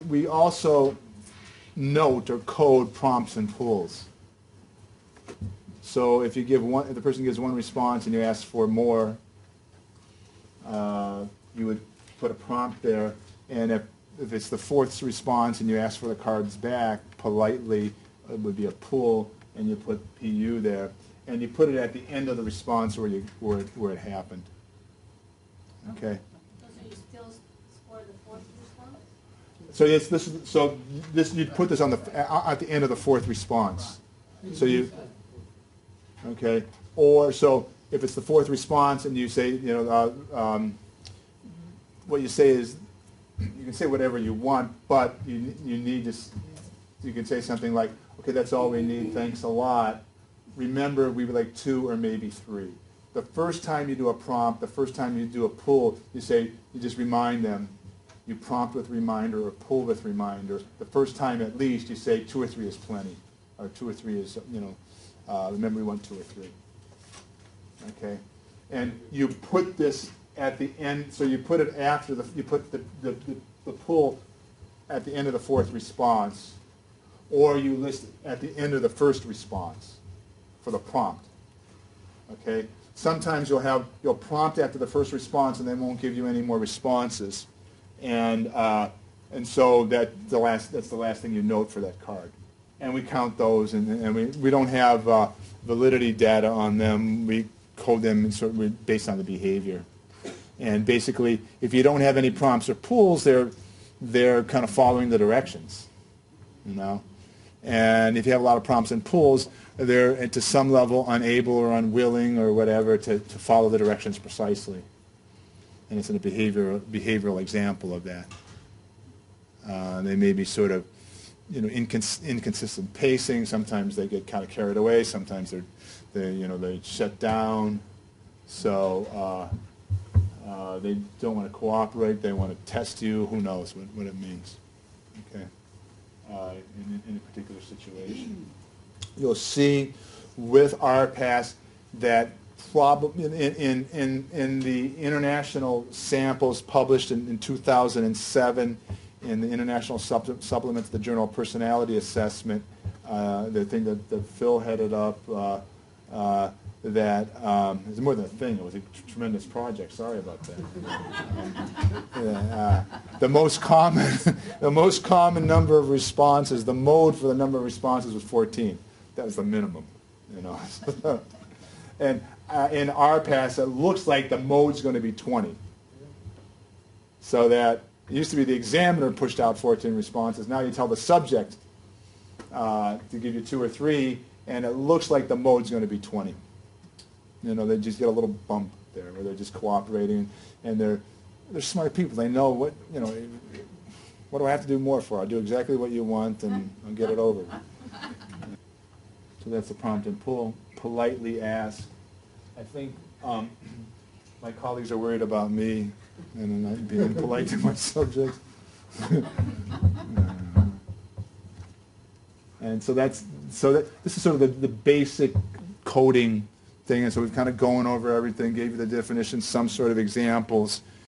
we also note or code prompts and pulls. So if you give one, if the person gives one response and you ask for more, you would put a prompt there, and if it's the fourth response and you ask for the cards back, politely, it would be a pull, and you put PU there, and you put it at the end of the response where it happened. Okay. So you still score the fourth response? So this you'd put this on at the end of the fourth response. So you, okay, or so if it's the fourth response and you say, you know, what you say is, you can say whatever you want, but you need to, you can say something like, okay, that's all we need, thanks a lot. Remember, we would like 2 or maybe 3. The first time you do a prompt, the first time you do a pull, you say, you just remind them. You prompt with reminder or pull with reminder. The first time at least, you say 2 or 3 is plenty, or 2 or 3 is, you know, remember we want 2 or 3. Okay, and you put this at the end, so you put it after you put the pull at the end of the fourth response, or you list it at the end of the first response for the prompt. Okay, sometimes you'll prompt after the first response and they won't give you any more responses, and so that's the last thing you note for that card. And we count those, and we don't have validity data on them. We code them based on the behavior. And basically, if you don't have any prompts or pulls, they're kind of following the directions, you know. And if you have a lot of prompts and pulls, they're to some level unable or unwilling or whatever to follow the directions precisely. And it's a behavioral example of that. They may be sort of, you know, inconsistent pacing. Sometimes they get kind of carried away. Sometimes they shut down. So they don't want to cooperate. They want to test you. Who knows what it means? Okay. In a particular situation, you'll see with RPAS that in the international samples published in 2007 in the International Supplement to the Journal of Personality Assessment, the thing that Phil headed up, that it was more than a thing, it was a tremendous project, sorry about that. The most common number of responses, the mode for the number of responses was 14. That was the minimum, you know. And in RPAS, it looks like the mode's going to be 20. So that it used to be the examiner pushed out 14 responses. Now you tell the subject to give you 2 or 3, and it looks like the mode's going to be 20. You know, they just get a little bump there, where they're just cooperating, and they're smart people. They know what, you know, what do I have to do more for? I'll do exactly what you want, and I'll get it over. So that's the prompt and pull. Politely ask. I think my colleagues are worried about me and not being polite to my subject. And so this is sort of the basic coding thing, and so we've kind of gone over everything, gave you the definition, some sort of examples,